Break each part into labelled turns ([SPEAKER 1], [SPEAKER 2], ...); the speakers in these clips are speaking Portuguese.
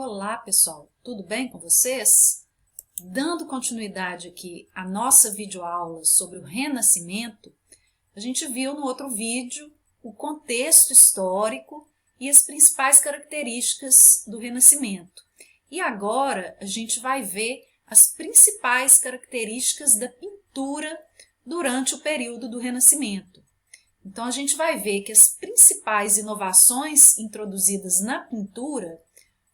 [SPEAKER 1] Olá, pessoal, tudo bem com vocês? Dando continuidade aqui à nossa videoaula sobre o Renascimento, a gente viu no outro vídeo o contexto histórico e as principais características do Renascimento. E agora a gente vai ver as principais características da pintura durante o período do Renascimento. Então a gente vai ver que as principais inovações introduzidas na pintura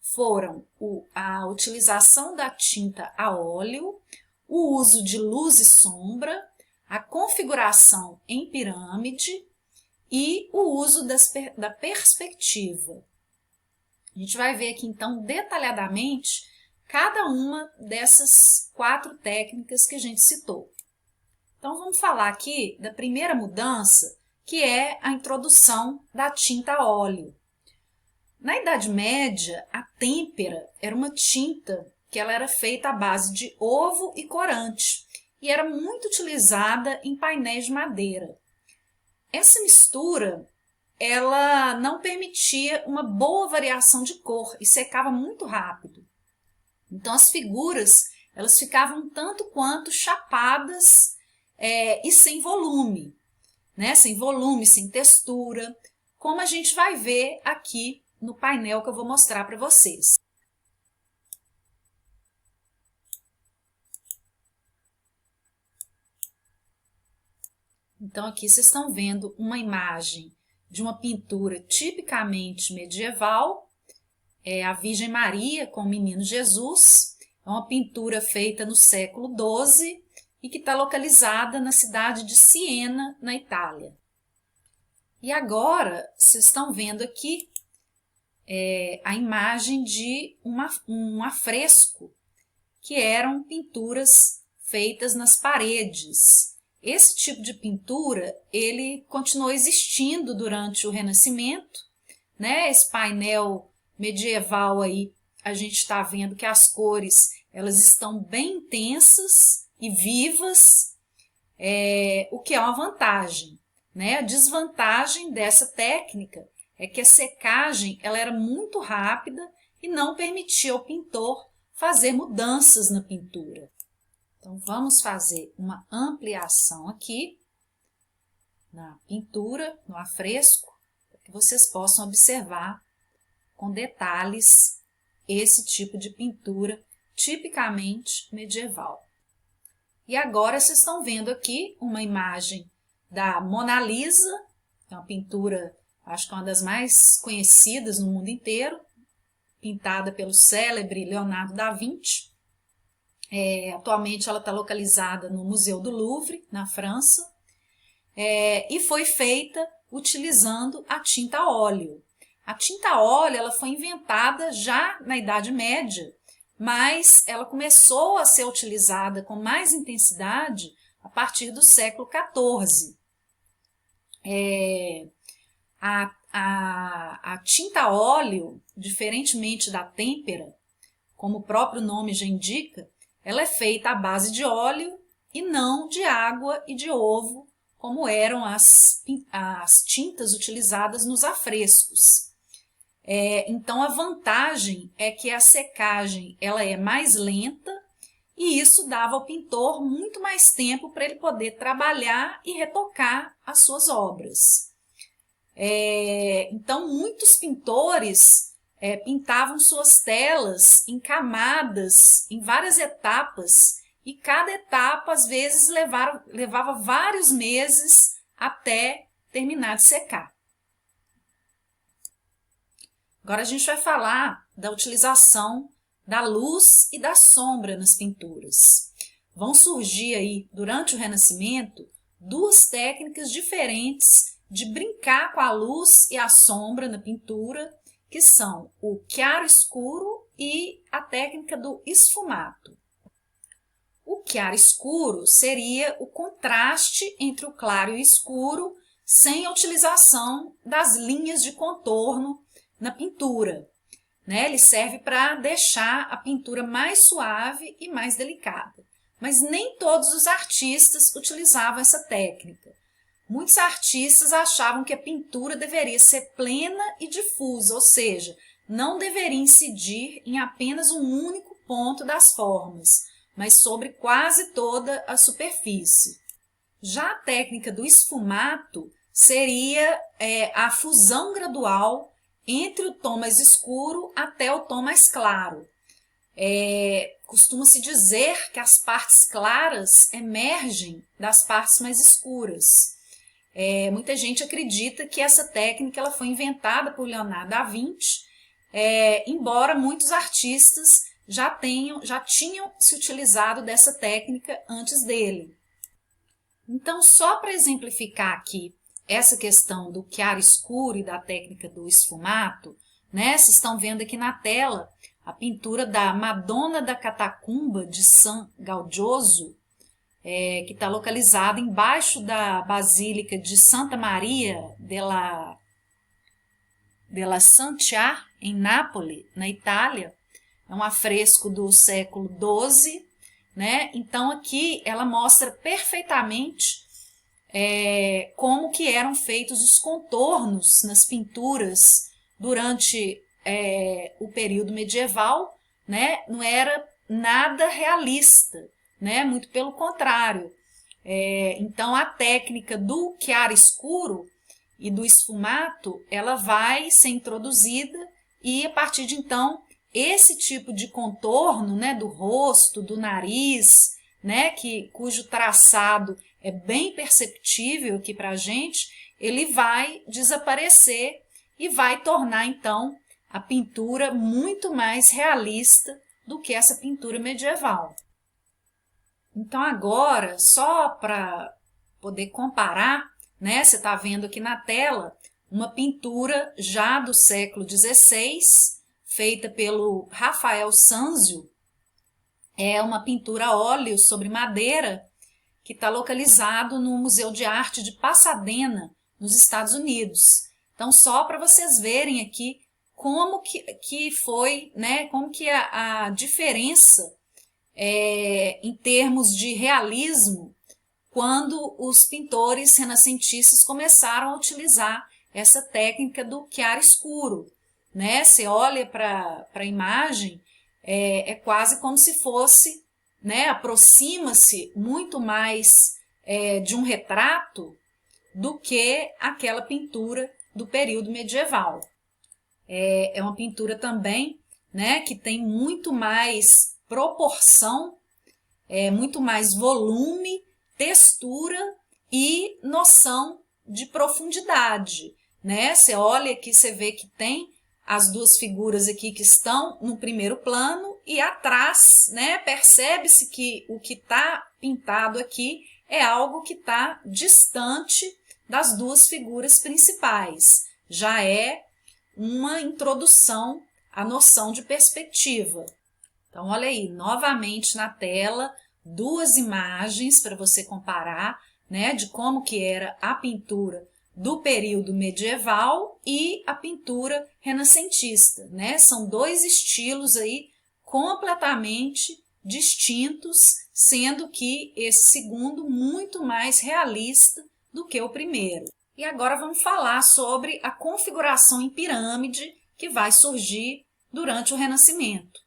[SPEAKER 1] foram a utilização da tinta a óleo, o uso de luz e sombra, a configuração em pirâmide e o uso da perspectiva. A gente vai ver aqui então detalhadamente cada uma dessas 4 técnicas que a gente citou. Então vamos falar aqui da primeira mudança, que é a introdução da tinta a óleo. Na Idade Média, a têmpera era uma tinta que ela era feita à base de ovo e corante e era muito utilizada em painéis de madeira. Essa mistura ela não permitia uma boa variação de cor e secava muito rápido. Então as figuras elas ficavam tanto quanto chapadas e sem volume, né? Sem volume, sem textura, como a gente vai ver aqui no painel que eu vou mostrar para vocês. Então aqui vocês estão vendo uma imagem de uma pintura tipicamente medieval, a Virgem Maria com o Menino Jesus. É uma pintura feita no século XII e que está localizada na cidade de Siena, na Itália. E agora vocês estão vendo aqui a imagem de um afresco, que eram pinturas feitas nas paredes. Esse tipo de pintura, ele continuou existindo durante o Renascimento, né? Esse painel medieval aí, a gente está vendo que as cores, elas estão bem intensas e vivas, o que é uma vantagem, né? A desvantagem dessa técnica é que a secagem ela era muito rápida e não permitia ao pintor fazer mudanças na pintura. Então, vamos fazer uma ampliação aqui na pintura, no afresco, para que vocês possam observar com detalhes esse tipo de pintura tipicamente medieval. E agora vocês estão vendo aqui uma imagem da Mona Lisa, que é uma pintura, acho que é uma das mais conhecidas no mundo inteiro, pintada pelo célebre Leonardo da Vinci. Atualmente ela está localizada no Museu do Louvre, na França, e foi feita utilizando a tinta a óleo. A tinta a óleo ela foi inventada já na Idade Média, mas ela começou a ser utilizada com mais intensidade a partir do século XIV. A tinta a óleo, diferentemente da têmpera, como o próprio nome já indica, ela é feita à base de óleo e não de água e de ovo, como eram as tintas utilizadas nos afrescos. Então, a vantagem é que a secagem ela é mais lenta e isso dava ao pintor muito mais tempo para ele poder trabalhar e retocar as suas obras. Então, muitos pintores pintavam suas telas em camadas, em várias etapas, e cada etapa, às vezes, levava vários meses até terminar de secar. Agora a gente vai falar da utilização da luz e da sombra nas pinturas. Vão surgir aí, durante o Renascimento, 2 técnicas diferentes de brincar com a luz e a sombra na pintura, que são o chiaro-escuro e a técnica do esfumato. O chiaro-escuro seria o contraste entre o claro e o escuro, sem a utilização das linhas de contorno na pintura, né? Ele serve para deixar a pintura mais suave e mais delicada. Mas nem todos os artistas utilizavam essa técnica. Muitos artistas achavam que a pintura deveria ser plena e difusa, ou seja, não deveria incidir em apenas um único ponto das formas, mas sobre quase toda a superfície. Já a técnica do esfumato seria a fusão gradual entre o tom mais escuro até o tom mais claro. Costuma-se dizer que as partes claras emergem das partes mais escuras. Muita gente acredita que essa técnica ela foi inventada por Leonardo da Vinci, embora muitos artistas já tinham se utilizado dessa técnica antes dele. Então, só para exemplificar aqui essa questão do chiaro-escuro e da técnica do esfumato, né? Vocês estão vendo aqui na tela a pintura da Madonna da Catacumba de San Gaudioso, que está localizada embaixo da Basílica de Santa Maria della Santia, em Nápoles, na Itália. É um afresco do século XII, né? Então aqui ela mostra perfeitamente como que eram feitos os contornos nas pinturas durante o período medieval, né? Não era nada realista, né? Muito pelo contrário. Então a técnica do chiaro-escuro e do esfumato, ela vai ser introduzida e a partir de então esse tipo de contorno, né, do rosto, do nariz, né, cujo traçado é bem perceptível aqui para a gente, ele vai desaparecer e vai tornar então a pintura muito mais realista do que essa pintura medieval. Então agora, só para poder comparar, né, você está vendo aqui na tela uma pintura já do século XVI, feita pelo Rafael Sanzio. É uma pintura a óleo sobre madeira que está localizado no Museu de Arte de Pasadena, nos Estados Unidos. Então, só para vocês verem aqui como que foi, né, como que a diferença em termos de realismo quando os pintores renascentistas começaram a utilizar essa técnica do chiaro-escuro. Né? Você olha para a imagem, é quase como se fosse, né? Aproxima-se muito mais de um retrato do que aquela pintura do período medieval. É uma pintura também, né, que tem muito mais proporção, muito mais volume, textura e noção de profundidade. Né? Você olha aqui, você vê que tem as duas figuras aqui que estão no primeiro plano e atrás, né, percebe-se que o que está pintado aqui é algo que está distante das duas figuras principais. Já é uma introdução à noção de perspectiva. Então, olha aí, novamente na tela, duas imagens para você comparar, né, de como que era a pintura do período medieval e a pintura renascentista, né? São dois estilos aí completamente distintos, sendo que esse segundo muito mais realista do que o primeiro. E agora vamos falar sobre a configuração em pirâmide que vai surgir durante o Renascimento.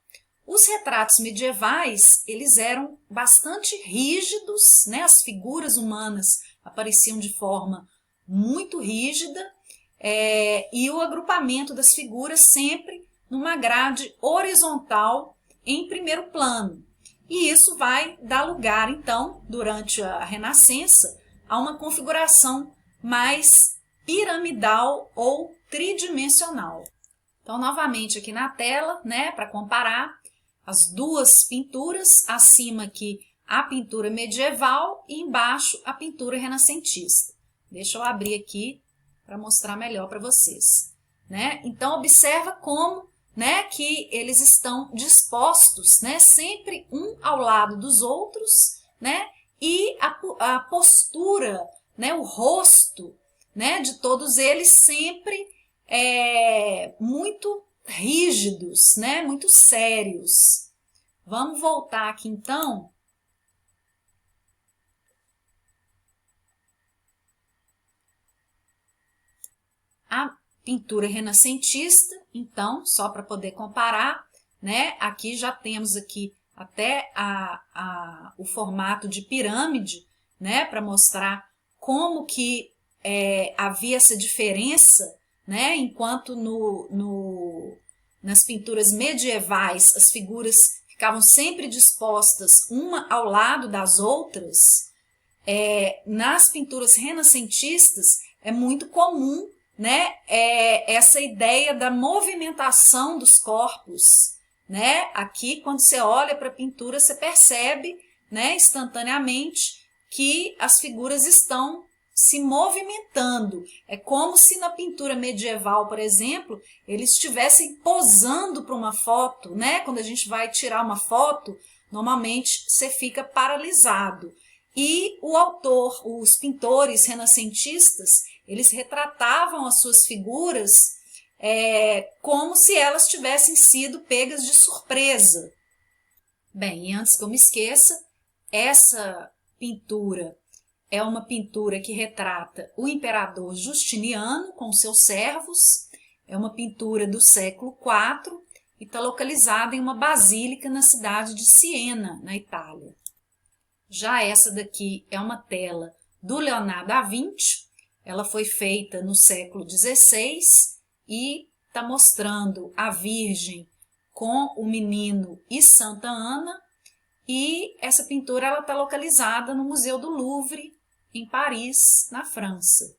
[SPEAKER 1] Os retratos medievais, eles eram bastante rígidos, né? As figuras humanas apareciam de forma muito rígida e o agrupamento das figuras sempre numa grade horizontal em primeiro plano. E isso vai dar lugar, então, durante a Renascença, a uma configuração mais piramidal ou tridimensional. Então, novamente aqui na tela, né, para comparar as duas pinturas, acima aqui a pintura medieval e embaixo a pintura renascentista. Deixa eu abrir aqui para mostrar melhor para vocês. Né? Então, observa como, né, que eles estão dispostos, né, sempre um ao lado dos outros, né, e a postura, né, o rosto, né, de todos eles sempre muito rígidos, né, muito sérios. Vamos voltar aqui então. A pintura renascentista, então, só para poder comparar, né? Aqui já temos aqui até o formato de pirâmide, né? Para mostrar como que havia essa diferença, né? Enquanto nas pinturas medievais as figuras ficavam sempre dispostas uma ao lado das outras, nas pinturas renascentistas é muito comum, né, essa ideia da movimentação dos corpos, né? Aqui, quando você olha para a pintura, você percebe, né, instantaneamente que as figuras estão se movimentando. É como se na pintura medieval, por exemplo, eles estivessem posando para uma foto, né? Quando a gente vai tirar uma foto, normalmente você fica paralisado. E o autor, os pintores renascentistas, eles retratavam as suas figuras como se elas tivessem sido pegas de surpresa. Bem, e antes que eu me esqueça, essa pintura é uma pintura que retrata o imperador Justiniano com seus servos, é uma pintura do século IV e está localizada em uma basílica na cidade de Siena, na Itália. Já essa daqui é uma tela do Leonardo da Vinci, ela foi feita no século XVI e está mostrando a Virgem com o menino e Santa Ana, e essa pintura está localizada no Museu do Louvre, em Paris, na França.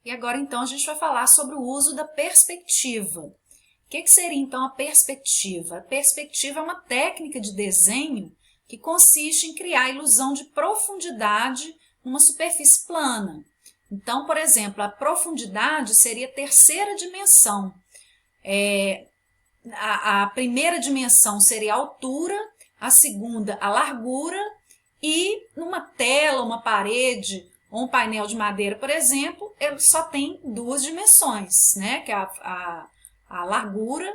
[SPEAKER 1] E agora então a gente vai falar sobre o uso da perspectiva. O que seria então a perspectiva? A perspectiva é uma técnica de desenho que consiste em criar a ilusão de profundidade numa superfície plana. Então, por exemplo, a profundidade seria a terceira dimensão. A primeira dimensão seria a altura, a segunda a largura, e numa tela, uma parede ou um painel de madeira, por exemplo, ele só tem duas dimensões, né? Que é a largura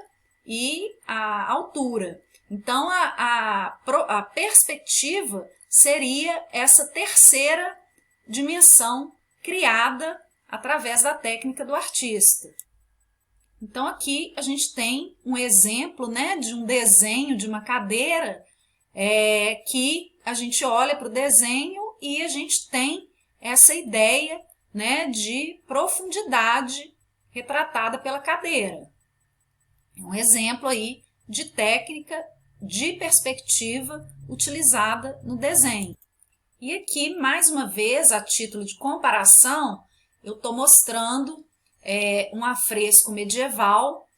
[SPEAKER 1] e a altura. Então, a perspectiva seria essa terceira dimensão criada através da técnica do artista. Então, aqui a gente tem um exemplo, né, de um desenho de uma cadeira que a gente olha para o desenho e a gente tem essa ideia, né, de profundidade retratada pela cadeira. É um exemplo aí de técnica de perspectiva utilizada no desenho. E aqui, mais uma vez, a título de comparação, eu estou mostrando um afresco medieval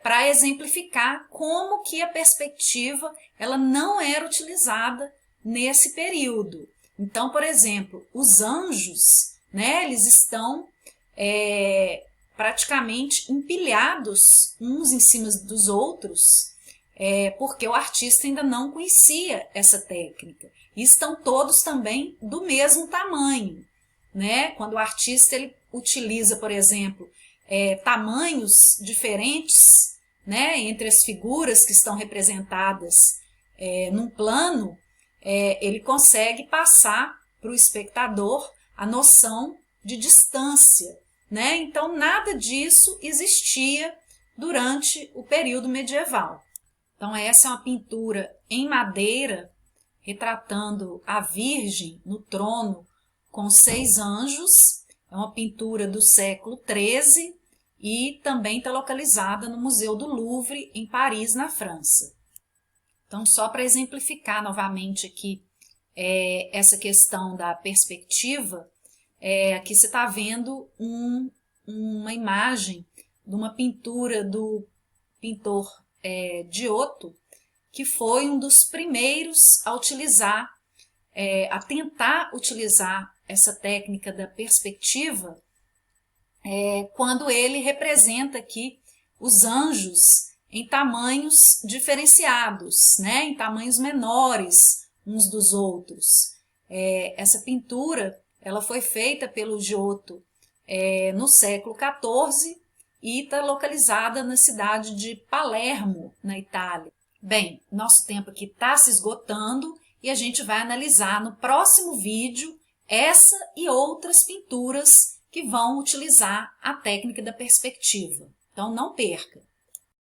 [SPEAKER 1] para exemplificar como que a perspectiva ela não era utilizada nesse período. Então, por exemplo, os anjos, né, eles estão praticamente empilhados uns em cima dos outros, porque o artista ainda não conhecia essa técnica. E estão todos também do mesmo tamanho, né? Quando o artista ele utiliza, por exemplo, tamanhos diferentes, né, entre as figuras que estão representadas num plano, ele consegue passar para o espectador a noção de distância, né? Então, nada disso existia durante o período medieval. Então, essa é uma pintura em madeira retratando a Virgem no trono com 6 anjos. É uma pintura do século XIII e também está localizada no Museu do Louvre, em Paris, na França. Então, só para exemplificar novamente aqui essa questão da perspectiva, aqui você está vendo uma imagem de uma pintura do pintor Giotto, que foi um dos primeiros a utilizar, a tentar utilizar essa técnica da perspectiva, quando ele representa aqui os anjos em tamanhos diferenciados, né, em tamanhos menores uns dos outros. Essa pintura ela foi feita pelo Giotto no século XIV e está localizada na cidade de Palermo, na Itália. Bem, nosso tempo aqui está se esgotando e a gente vai analisar no próximo vídeo essa e outras pinturas que vão utilizar a técnica da perspectiva. Então, não perca!